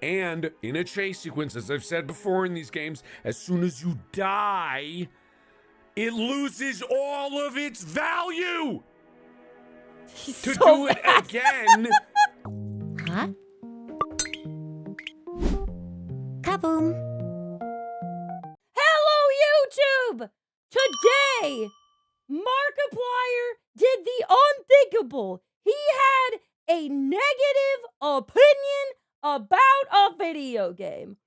And in a chase sequence, as I've said before in these games, as soon as you die, it loses all of its value. He's To so do it mad. again. Huh? Kaboom. Hello, YouTube! Today, Markiplier did the unthinkable. He had a negative opinion about a video game.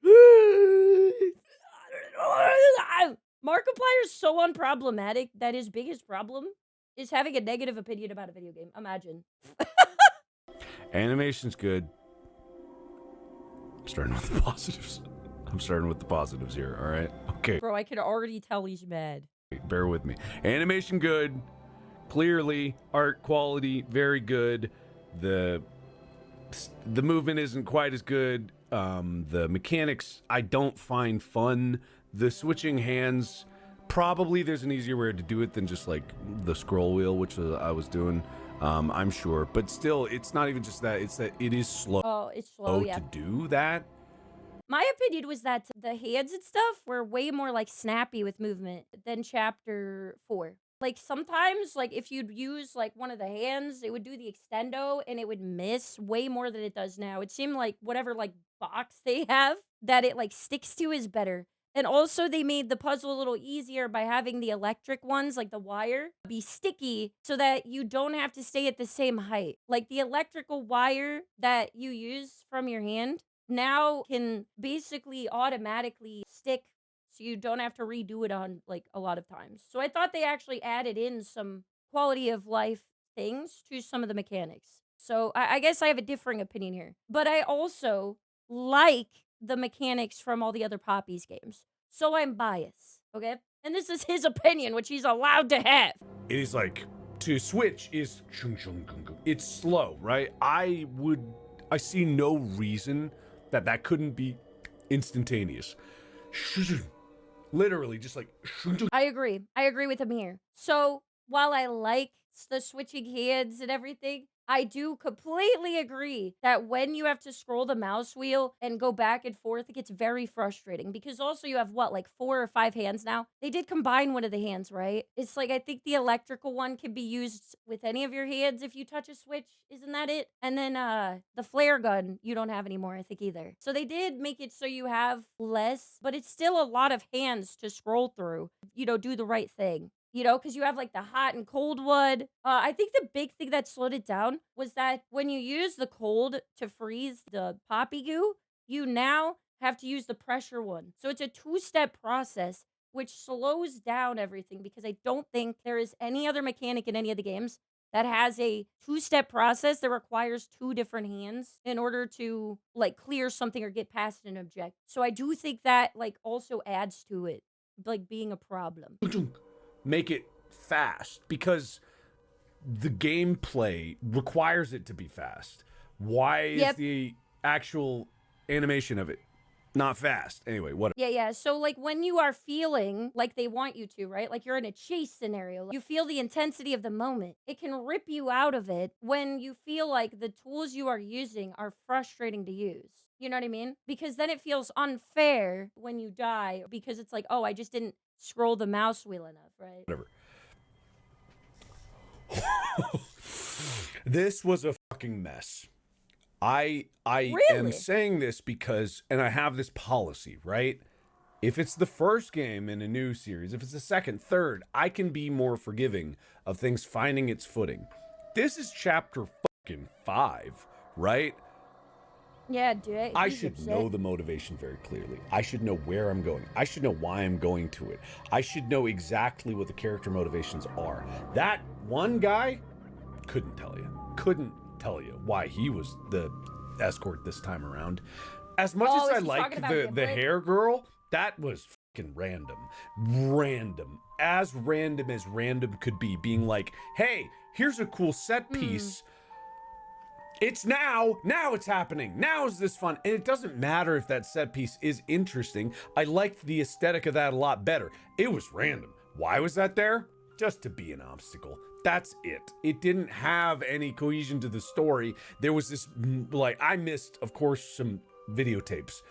Markiplier's so unproblematic that his biggest problem is having a negative opinion about a video game. Imagine. Animation's good. I'm starting with the positives. I'm starting with the positives here, all right? Okay, Bro, I can already tell he's mad. bear with me. Animation good. Clearly, art quality very good. The movement isn't quite as good. The mechanics I don't find fun. The switching hands, probably there's an easier way to do it than just like the scroll wheel, which I was doing. I'm sure, but still, it's not even just that. It's that it is slow. Oh, it's slow, yeah. To do that. My opinion was that the hands and stuff were way more like snappy with movement than chapter 4. Like sometimes, like if you'd use like one of the hands, it would do the extendo and it would miss way more than it does now. It seemed like whatever like box they have that it like sticks to is better. And also they made the puzzle a little easier by having the electric ones, like the wire, be sticky so that you don't have to stay at the same height. Like the electrical wire that you use from your hand now can basically automatically stick so you don't have to redo it on like a lot of times. So I thought they actually added in some quality of life things to some of the mechanics. So I guess I have a differing opinion here. But I also like the mechanics from all the other Poppies games. So I'm biased, okay? And this is his opinion, which he's allowed to have. It is like to switch is it's slow, right? I see no reason that couldn't be instantaneous. Literally just like I agree. I agree with him here. So while I like the switching hands and everything, I do completely agree that when you have to scroll the mouse wheel and go back and forth, it gets very frustrating because also you have what, like 4 or 5 hands now? They did combine one of the hands, right? It's like I think the electrical one can be used with any of your hands if you touch a switch. Isn't that it? And then the flare gun you don't have anymore, I think either. So they did make it so you have less, but it's still a lot of hands to scroll through. You know, do the right thing. You know, because you have like the hot and cold one. I think the big thing that slowed it down was that when you use the cold to freeze the poppy goo, you now have to use the pressure one. So it's a 2-step process, which slows down everything because I don't think there is any other mechanic in any of the games that has a 2-step process that requires 2 different hands in order to like clear something or get past an object. So I do think that like also adds to it, like being a problem. make it fast because the gameplay requires it to be fast. Why is the actual animation of it not fast? Anyway, what? Yeah. So, like, when you are feeling like they want you to, right? Like, you're in a chase scenario, you feel the intensity of the moment. It can rip you out of it when you feel like the tools you are using are frustrating to use. You know what I mean? Because then it feels unfair when you die because it's like, oh, I just didn't scroll the mouse wheel enough, right? Whatever. This was a fucking mess. I am saying this because, and I have this policy, right? If it's the first game in a new series, if it's the second, third, I can be more forgiving of things finding its footing. This is chapter fucking 5, right? Yeah, dude. I should know the motivation very clearly. I should know where I'm going. I should know why I'm going to it. I should know exactly what the character motivations are. That one guy couldn't tell you. Couldn't tell you why he was the escort this time around. As much as I like the hair girl, that was fucking random. As random could be, being like, hey, here's a cool set piece. It's now it's happening. Now is this fun? And it doesn't matter if that set piece is interesting. I liked the aesthetic of that a lot better. It was random. Why was that there? Just to be an obstacle. That's it. It didn't have any cohesion to the story. There was this, like, I missed, of course, some videotapes.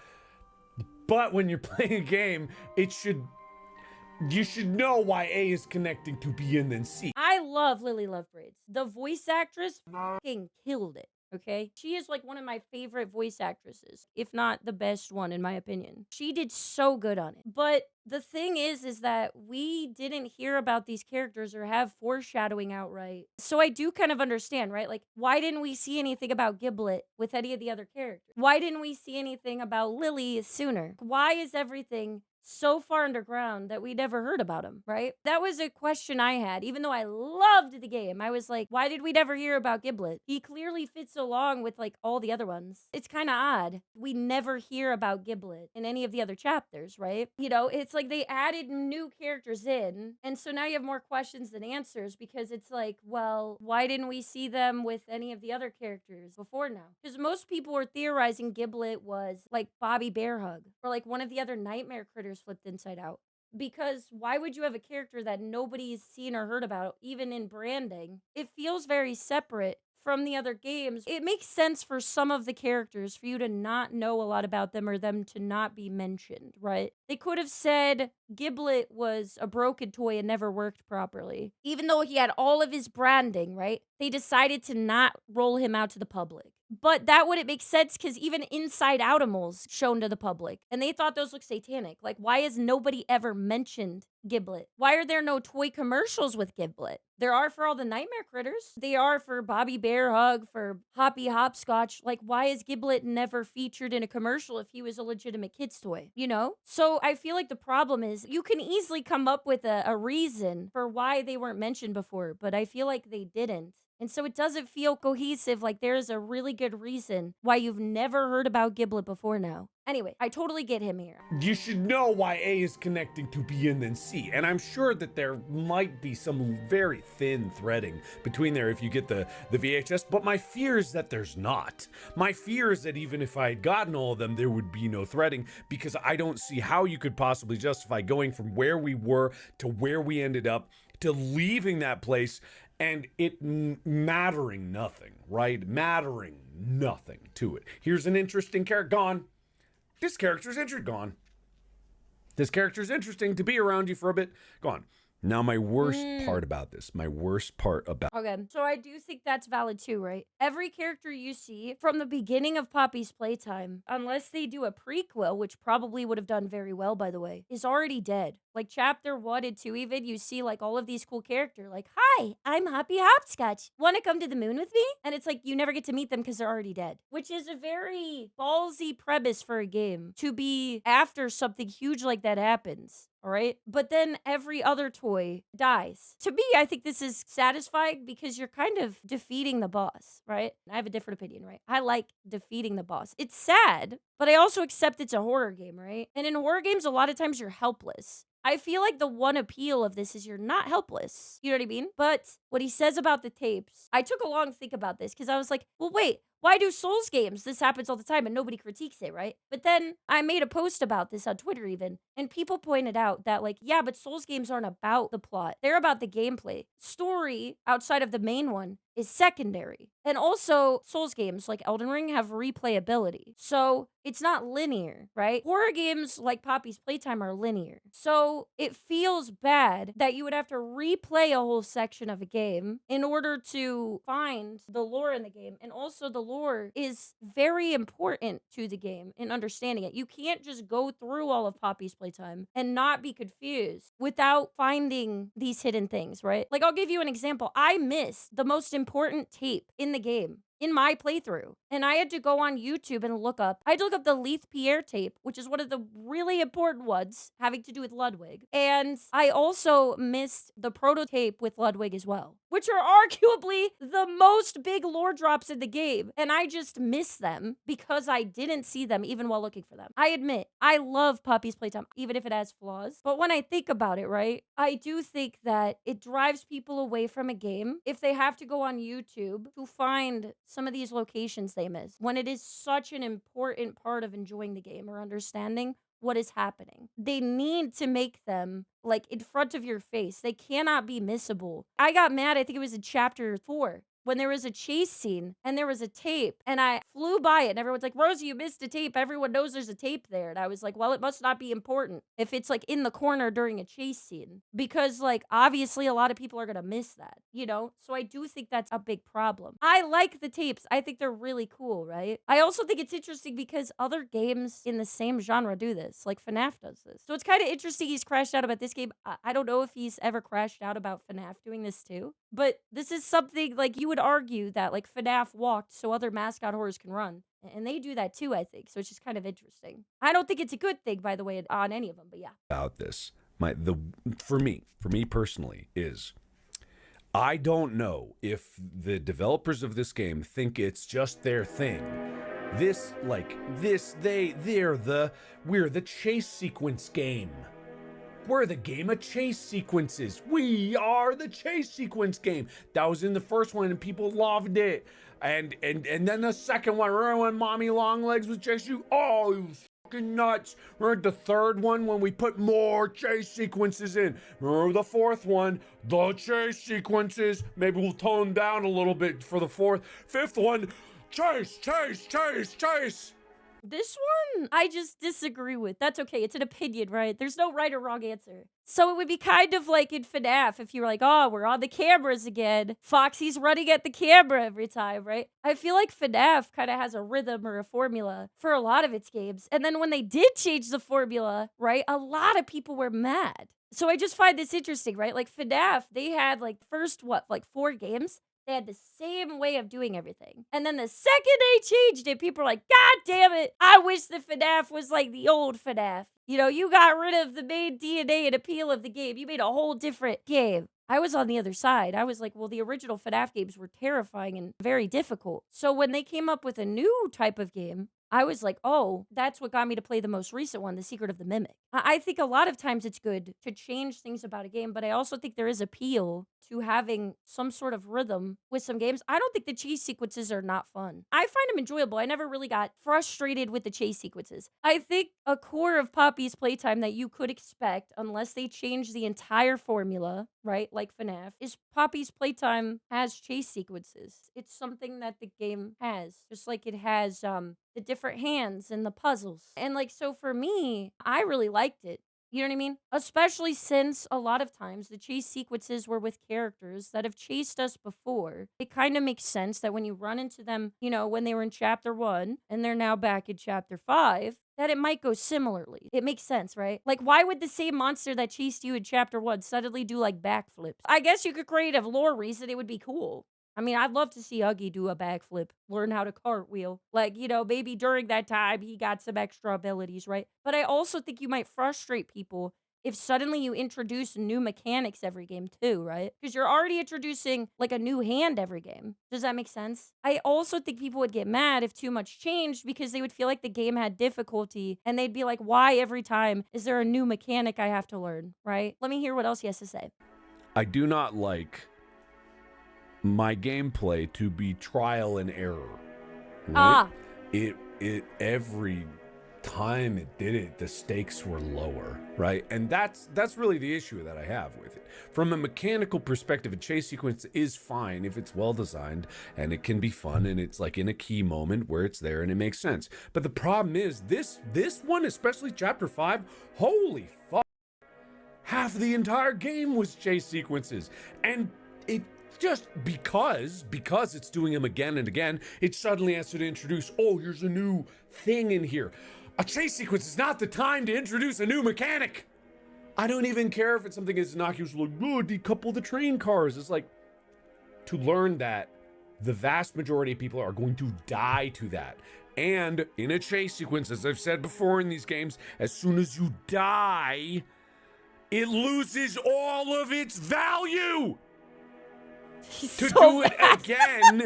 But when you're playing a game, you should know why A is connecting to B and then C. I love Lily Lovebraids. The voice actress fucking killed it. Okay. She is like one of my favorite voice actresses, if not the best one, in my opinion. She did so good on it. But the thing is that we didn't hear about these characters or have foreshadowing outright. So I do kind of understand, right? Like, why didn't we see anything about Giblet with any of the other characters? Why didn't we see anything about Lily sooner? Why is everything so far underground that we never heard about him, right? That was a question I had. Even though I loved the game, I was like, why did we never hear about Giblet? He clearly fits along with like all the other ones. It's kind of odd. We never hear about Giblet in any of the other chapters, right? You know, it's like they added new characters in, and so now you have more questions than answers because it's like, well, why didn't we see them with any of the other characters before now? Because most people were theorizing Giblet was like Bobby Bearhug or like one of the other nightmare critters flipped inside out. Because why would you have a character that nobody's seen or heard about, even in branding? It feels very separate from the other games. It makes sense for some of the characters for you to not know a lot about them or them to not be mentioned, right? They could have said Giblet was a broken toy and never worked properly. Even though he had all of his branding, right? They decided to not roll him out to the public. But that wouldn't make sense because even inside outimals shown to the public, and they thought those looked satanic. Like, why has nobody ever mentioned Giblet? Why are there no toy commercials with Giblet? There are for all the nightmare critters. They are for Bobby Bear Hug, for Hoppy Hopscotch. Like, why is Giblet never featured in a commercial if he was a legitimate kid's toy? You know? So I feel like the problem is you can easily come up with a reason for why they weren't mentioned before, but I feel like they didn't. And so it doesn't feel cohesive, like there's a really good reason why you've never heard about Giblet before now. Anyway, I totally get him here. You should know why A is connecting to B and then C. And I'm sure that there might be some very thin threading between there if you get the VHS, but my fear is that there's not. My fear is that even if I had gotten all of them, there would be no threading because I don't see how you could possibly justify going from where we were to where we ended up to leaving that place and it mattering nothing, right? Mattering nothing to it. Here's an interesting character. Gone. This character's gone. This character's interesting to be around you for a bit. Gone. Now, my worst part about this, Okay, so I do think that's valid too, right? Every character you see from the beginning of Poppy's playtime, unless they do a prequel, which probably would have done very well, by the way, is already dead. Like chapter 1 and 2 even, you see like all of these cool characters like, hi, I'm Hoppy Hopscotch. Want to come to the moon with me? And it's like, you never get to meet them because they're already dead, which is a very ballsy premise for a game to be after something huge like that happens. All right. But then every other toy dies. To me, I think this is satisfying because you're kind of defeating the boss, right? I have a different opinion, right? I like defeating the boss. It's sad, but I also accept it's a horror game, right? And in horror games, a lot of times you're helpless. I feel like the one appeal of this is you're not helpless. You know what I mean? But what he says about the tapes, I took a long think about this because I was like, well, wait, why do Souls games? This happens all the time and nobody critiques it, right? But then I made a post about this on Twitter even, and people pointed out that like, yeah, but Souls games aren't about the plot. They're about the gameplay. Story outside of the main one is secondary. And also, Souls games like Elden Ring have replayability. So it's not linear, right? Horror games like Poppy's Playtime are linear. So it feels bad that you would have to replay a whole section of a game in order to find the lore in the game. And also the lore is very important to the game in understanding it. You can't just go through all of Poppy's Playtime and not be confused without finding these hidden things, right? Like I'll give you an example. I missed the most important tape in the game in my playthrough. And I had to go on YouTube and I had to look up the Leith Pierre tape, which is one of the really important ones having to do with Ludwig. And I also missed the prototype with Ludwig as well, which are arguably the most big lore drops in the game. And I just missed them because I didn't see them even while looking for them. I admit, I love Poppy's Playtime, even if it has flaws. But when I think about it, right, I do think that it drives people away from a game if they have to go on YouTube to find some of these locations they miss, when it is such an important part of enjoying the game or understanding what is happening. They need to make them like in front of your face. They cannot be missable. I got mad, I think it was in chapter 4. when there was a chase scene and there was a tape and I flew by it and everyone's like, Rosie, you missed a tape. Everyone knows there's a tape there. And I was like, well, it must not be important if it's like in the corner during a chase scene because like obviously a lot of people are going to miss that, you know? So I do think that's a big problem. I like the tapes. I think they're really cool, right? I also think it's interesting because other games in the same genre do this. Like FNAF does this. So it's kind of interesting he's crashed out about this game. I don't know if he's ever crashed out about FNAF doing this too. But this is something like you would argue that like FNAF walked so other mascot horrors can run. And they do that too, I think. So it's just kind of interesting. I don't think it's a good thing, by the way, on any of them, but yeah. About this, for me personally, is I don't know if the developers of this game think it's just their thing. We're the chase sequence game. We're the game of chase sequences. We are the chase sequence game. That was in the first one and people loved it. And then the second one, remember when Mommy Longlegs was chasing you? Oh, you fucking nuts. Remember the third one when we put more chase sequences in? Remember the fourth one, the chase sequences. Maybe we'll tone down a little bit for the fourth. Fifth one, chase. This one, I just disagree with. That's okay. It's an opinion, right? There's no right or wrong answer. So it would be kind of like in FNAF if you were like, oh, we're on the cameras again. Foxy's running at the camera every time, right? I feel like FNAF kind of has a rhythm or a formula for a lot of its games. And then when they did change the formula, right, a lot of people were mad. So I just find this interesting, right? Like FNAF, they had like first, 4 games? They had the same way of doing everything. And then the second they changed it, people are like, God damn it, I wish the FNAF was like the old FNAF. You know, you got rid of the main DNA and appeal of the game. You made a whole different game. I was on the other side. I was like, well, the original FNAF games were terrifying and very difficult. So when they came up with a new type of game, I was like, oh, that's what got me to play the most recent one, The Secret of the Mimic. I think a lot of times it's good to change things about a game, but I also think there is appeal to having some sort of rhythm with some games. I don't think the chase sequences are not fun. I find them enjoyable. I never really got frustrated with the chase sequences. I think a core of Poppy's Playtime that you could expect, unless they change the entire formula, right, like FNAF, is Poppy's Playtime has chase sequences. It's something that the game has, just like it has the different hands and the puzzles. And like, so for me, I really liked it. You know what I mean? Especially since a lot of times the chase sequences were with characters that have chased us before. It kind of makes sense that when you run into them, you know, when they were in chapter 1 and they're now back in chapter 5, that it might go similarly. It makes sense, right? Like, why would the same monster that chased you in chapter 1 suddenly do like backflips? I guess you could create a lore reason it would be cool. I mean, I'd love to see Huggy do a backflip, learn how to cartwheel. Like, you know, maybe during that time he got some extra abilities, right? But I also think you might frustrate people if suddenly you introduce new mechanics every game too, right? Because you're already introducing like a new hand every game. Does that make sense? I also think people would get mad if too much changed because they would feel like the game had difficulty and they'd be like, why every time is there a new mechanic I have to learn, right? Let me hear what else he has to say. I do not like my gameplay to be trial and error. Right? It every time it did it, the stakes were lower, right? And that's really the issue that I have with it. From a mechanical perspective, a chase sequence is fine if it's well designed and it can be fun and it's like in a key moment where it's there and it makes sense. But the problem is this one, especially chapter 5, holy fuck. Half the entire game was chase sequences. And it just because it's doing them again and again, it suddenly has to introduce, oh, here's a new thing in here. A chase sequence is not the time to introduce a new mechanic. I don't even care if it's something as innocuous like, oh, decouple the train cars. It's like, to learn that the vast majority of people are going to die to that. And in a chase sequence, as I've said before in these games, as soon as you die, it loses all of its value. To do it again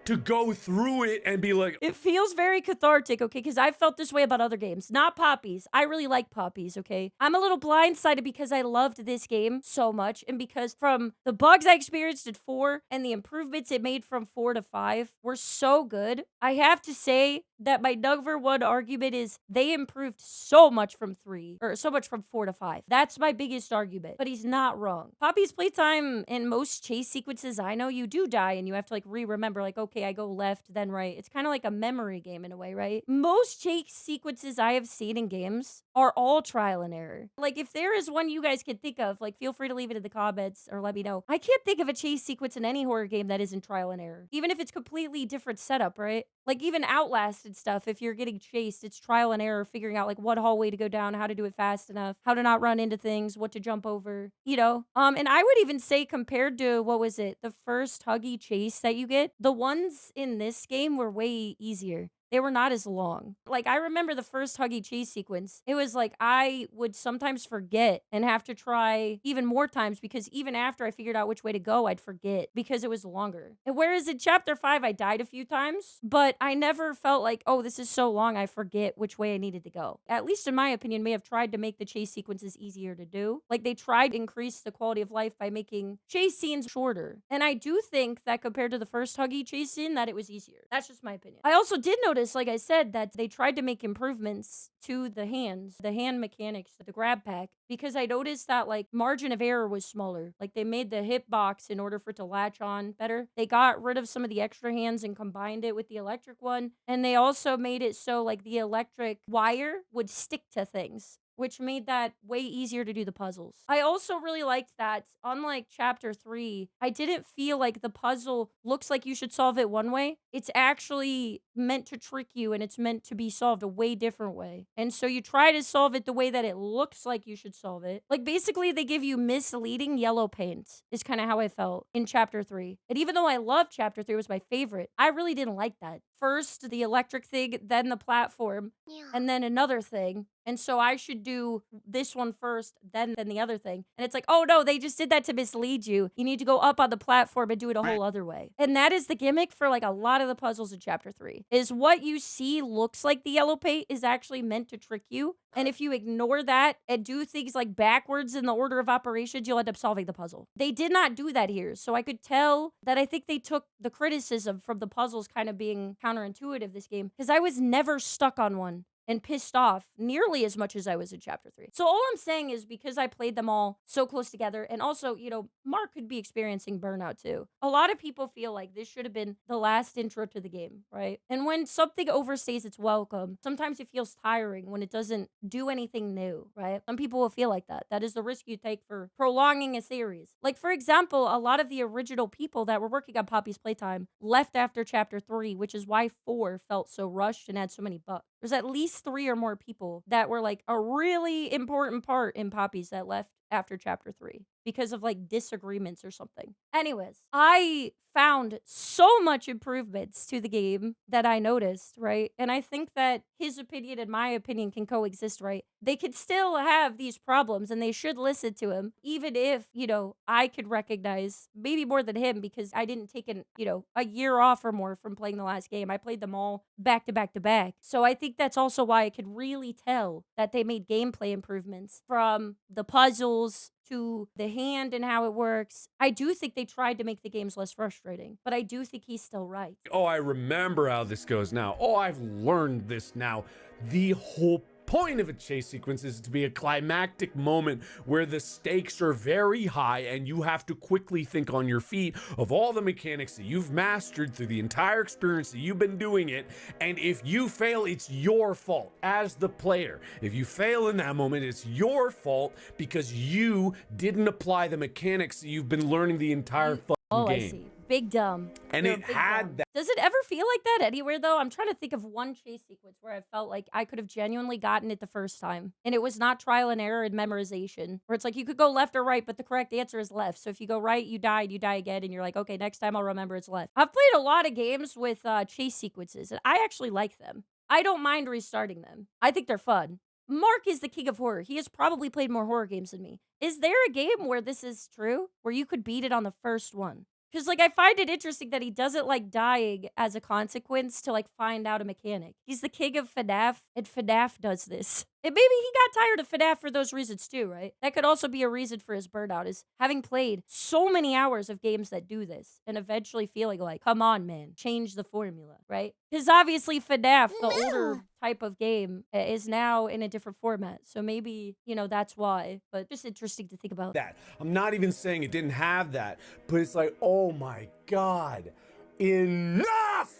to go through it and be like, It feels very cathartic, okay? Because I've felt this way about other games. Not Poppies. I really like Poppies, okay? I'm a little blindsided because I loved this game so much, and because from the bugs I experienced at 4 and the improvements it made from 4 to 5 were so good. I have to say that my number one argument is they improved so much from 3, or so much from 4 to 5. That's my biggest argument, but he's not wrong. Poppy's playtime in most chase sequences, I know you do die and you have to like remember, like, okay, I go left, then right. It's kind of like a memory game in a way, right? Most chase sequences I have seen in games are all trial and error. Like, if there is one you guys can think of, like, feel free to leave it in the comments or let me know. I can't think of a chase sequence in any horror game that isn't trial and error, even if it's completely different setup, right? Like, even Outlast and stuff, if you're getting chased, it's trial and error, figuring out, like, what hallway to go down, how to do it fast enough, how to not run into things, what to jump over, you know? And I would even say compared to, what was it, the first Huggy chase that you get, the ones in this game were way easier. They were not as long. Like, I remember the first Huggy chase sequence. It was like I would sometimes forget and have to try even more times because even after I figured out which way to go, I'd forget because it was longer. And whereas in Chapter 5, I died a few times, but I never felt like, oh, this is so long, I forget which way I needed to go. At least in my opinion, may have tried to make the chase sequences easier to do. Like, they tried to increase the quality of life by making chase scenes shorter. And I do think that compared to the first Huggy chase scene, that it was easier. That's just my opinion. I also did notice, like I said, that they tried to make improvements to the hands, the hand mechanics, the grab pack, because I noticed that, like, margin of error was smaller. Like, they made the hitbox in order for it to latch on better. They got rid of some of the extra hands and combined it with the electric one. And they also made it so, like, the electric wire would stick to things, which made that way easier to do the puzzles. I also really liked that, unlike Chapter 3, I didn't feel like the puzzle looks like you should solve it one way. It's actually meant to trick you, and it's meant to be solved a way different way. And so you try to solve it the way that it looks like you should solve it. Like, basically, they give you misleading yellow paint, is kind of how I felt in Chapter 3. And even though I loved Chapter 3, it was my favorite, I really didn't like that. First, the electric thing, then the platform, and then another thing. And so I should do this one first, then the other thing. And it's like, oh no, they just did that to mislead you. You need to go up on the platform and do it a whole other way. And that is the gimmick for like a lot of the puzzles in Chapter 3, is what you see looks like the yellow paint is actually meant to trick you. And if you ignore that and do things like backwards in the order of operations, you'll end up solving the puzzle. They did not do that here. So I could tell that I think they took the criticism from the puzzles kind of being counterintuitive this game, because I was never stuck on one and pissed off nearly as much as I was in Chapter 3. So all I'm saying is, because I played them all so close together, and also, you know, Mark could be experiencing burnout too. A lot of people feel like this should have been the last intro to the game, right? And when something overstays its welcome, sometimes it feels tiring when it doesn't do anything new, right? Some people will feel like that. That is the risk you take for prolonging a series. Like, for example, a lot of the original people that were working on Poppy's Playtime left after Chapter 3, which is why 4 felt so rushed and had so many bugs. There's at least 3 or more people that were like a really important part in Poppy's that left after Chapter 3 because of like disagreements or something. Anyways, I found so much improvements to the game that I noticed, right? And I think that his opinion and my opinion can coexist, right? They could still have these problems and they should listen to him, even if, you know, I could recognize maybe more than him because I didn't take a year off or more from playing the last game. I played them all back to back to back. So I think that's also why I could really tell that they made gameplay improvements, from the puzzles to the hand and how it works. I do think they tried to make the games less frustrating, but I do think he's still right. oh, I remember how this goes now. Oh, I've learned this now. The whole point of a chase sequence is to be a climactic moment where the stakes are very high and you have to quickly think on your feet of all the mechanics that you've mastered through the entire experience that you've been doing it. And if you fail, it's your fault as the player. If you fail in that moment, it's your fault because you didn't apply the mechanics that you've been learning the entire fucking Oh, game. I see. Big dumb. And You're it a big had dumb. that. Does it ever feel like that anywhere, though? I'm trying to think of one chase sequence where I felt like I could have genuinely gotten it the first time. And it was not trial and error and memorization. Where it's like you could go left or right, but the correct answer is left. So if you go right, you die again. And you're like, okay, next time I'll remember it's left. I've played a lot of games with chase sequences, and I actually like them. I don't mind restarting them. I think they're fun. Mark is the king of horror. He has probably played more horror games than me. Is there a game where this is true? Where you could beat it on the first one? Because, like, I find it interesting that he doesn't like dying as a consequence to, like, find out a mechanic. He's the king of FNAF, and FNAF does this. And maybe he got tired of FNAF for those reasons too, right? That could also be a reason for his burnout, is having played so many hours of games that do this and eventually feeling like, come on, man, change the formula, right? Because obviously FNAF, the older type of game, is now in a different format. So maybe, you know, that's why. But just interesting to think about. That. I'm not even saying it didn't have that, but it's like, oh my God, enough!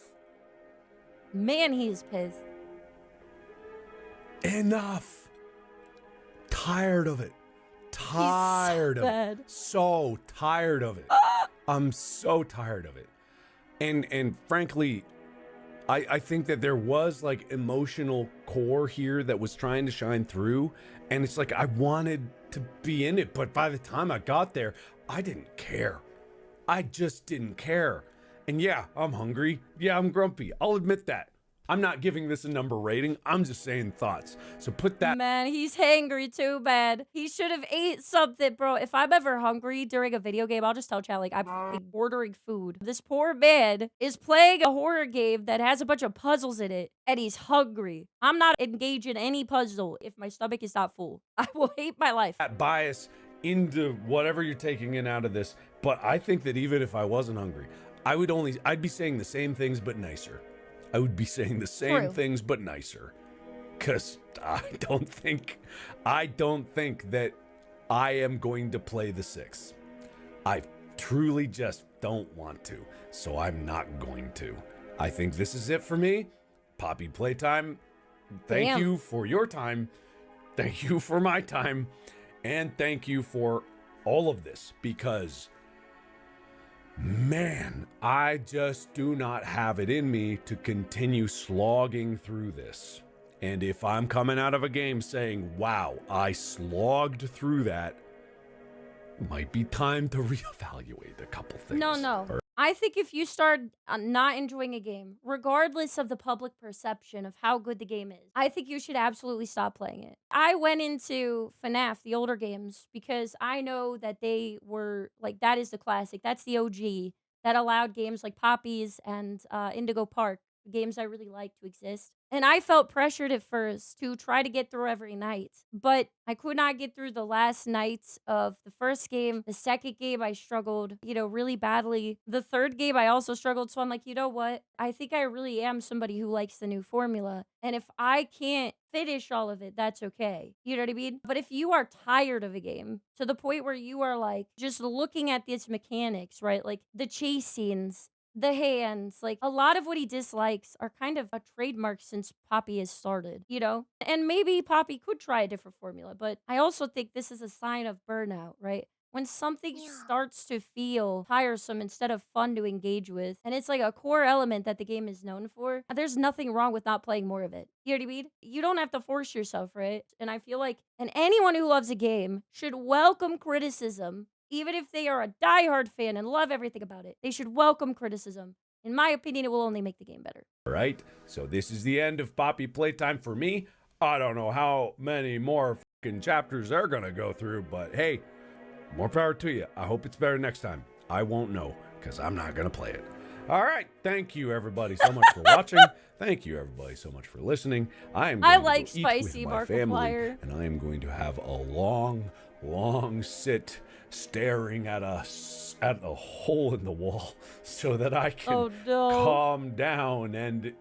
Man, he's pissed. Enough. Tired of it. Tired of it. So tired of it. I'm so tired of it. And frankly, I think that there was like emotional core here that was trying to shine through. And it's like I wanted to be in it, but by the time I got there, I didn't care. I just didn't care. And yeah, I'm hungry. Yeah, I'm grumpy. I'll admit that. I'm not giving this a number rating. I'm just saying thoughts. So put that. Man, he's hangry too bad. He should have ate something, bro. If I'm ever hungry during a video game, I'll just tell chat, like, I'm fucking ordering food. This poor man is playing a horror game that has a bunch of puzzles in it, and he's hungry. I'm not engaged in any puzzle if my stomach is not full. I will hate my life. That bias into whatever you're taking in out of this. But I think that even if I wasn't hungry, I'd be saying the same things, but nicer. I would be saying the same things, but nicer. Because I don't think that I am going to play the 6. I truly just don't want to. So I'm not going to. I think this is it for me. Poppy Playtime, thank you for your time. Thank you for my time. And thank you for all of this. Because man, I just do not have it in me to continue slogging through this. And if I'm coming out of a game saying, wow, I slogged through that, it might be time to reevaluate a couple things. No. I think if you start not enjoying a game, regardless of the public perception of how good the game is, I think you should absolutely stop playing it. I went into FNAF, the older games, because I know that they were, like, that is the classic. That's the OG that allowed games like Poppies and Indigo Park, games I really like, to exist. And I felt pressured at first to try to get through every night, but I could not get through the last nights of the first game. The second game, I struggled, really badly. The third game, I also struggled. So I'm like, you know what? I think I really am somebody who likes the new formula. And if I can't finish all of it, that's okay. You know what I mean? But if you are tired of a game to the point where you are like just looking at its mechanics, right? Like the chase scenes, the hands, like a lot of what he dislikes are kind of a trademark since Poppy has started, And maybe Poppy could try a different formula, but I also think this is a sign of burnout, right? When something starts to feel tiresome instead of fun to engage with, and it's like a core element that the game is known for, there's nothing wrong with not playing more of it. You know what I mean? You don't have to force yourself, right? And I feel like, and anyone who loves a game should welcome criticism. Even if they are a diehard fan and love everything about it, they should welcome criticism. In my opinion, it will only make the game better. All right, so this is the end of Poppy Playtime for me. I don't know how many more fucking chapters they're gonna go through, but hey, more power to you. I hope it's better next time. I won't know, because I'm not gonna play it. All right, thank you everybody so much for watching. Thank you everybody so much for listening. I like spicy Markiplier, and I am going to have a long sit staring at a hole in the wall so that I can calm down and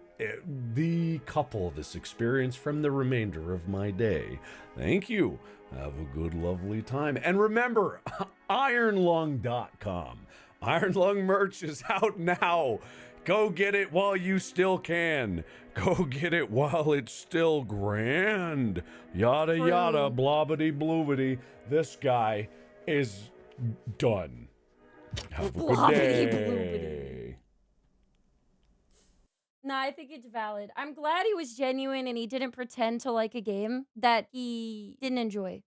decouple this experience from the remainder of my day. Thank you. Have a good, lovely time. And remember, ironlung.com. Iron Lung merch is out now. Go get it while you still can. Go get it while it's still grand. Yada, yada, blobbity, bloobity. This guy is done. Have a good day. No, I think it's valid. I'm glad he was genuine and he didn't pretend to like a game that he didn't enjoy.